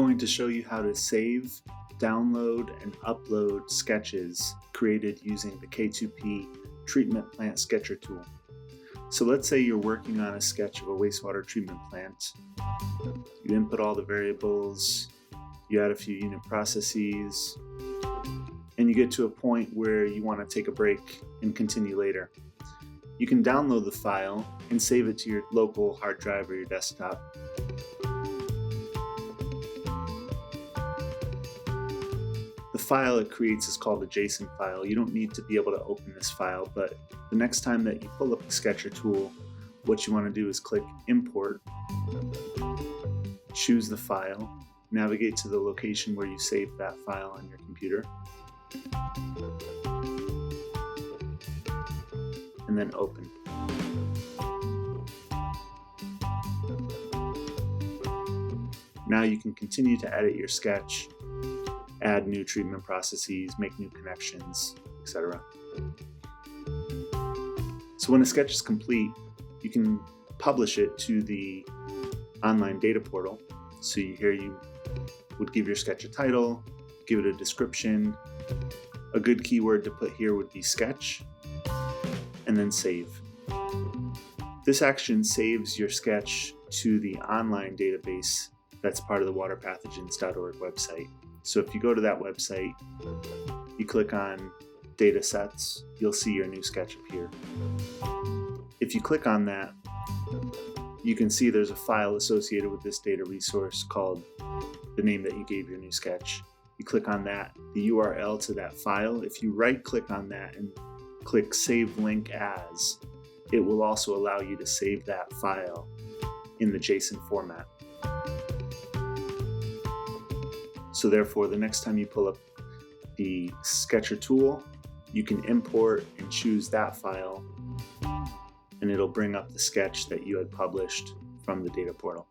going to show you how to save, download, and upload sketches created using the K2P treatment plant sketcher tool. So let's say you're working on a sketch of a wastewater treatment plant. You input all the variables, you add a few unit processes, and you get to a point where you want to take a break and continue later. You can download the file and save it to your local hard drive or your desktop. The file it creates is called a JSON file. You don't need to be able to open this file, but the next time that you pull up the Sketcher tool, what you want to do is click Import, choose the file, navigate to the location where you saved that file on your computer, and then open. Now you can continue to edit your sketch, add new treatment processes, make new connections, etc. So when a sketch is complete, you can publish it to the online data portal. So here you would give your sketch a title, give it a description. A good keyword to put here would be sketch, and then save. This action saves your sketch to the online database that's part of the waterpathogens.org website. So if you go to that website, you click on Data Sets, you'll see your new sketch appear. If you click on that, you can see there's a file associated with this data resource called the name that you gave your new sketch. You click on that, the URL to that file. If you right-click on that and click Save Link As, it will also allow you to save that file in the JSON format. So therefore, the next time you pull up the Sketcher tool, you can import and choose that file, and it'll bring up the sketch that you had published from the data portal.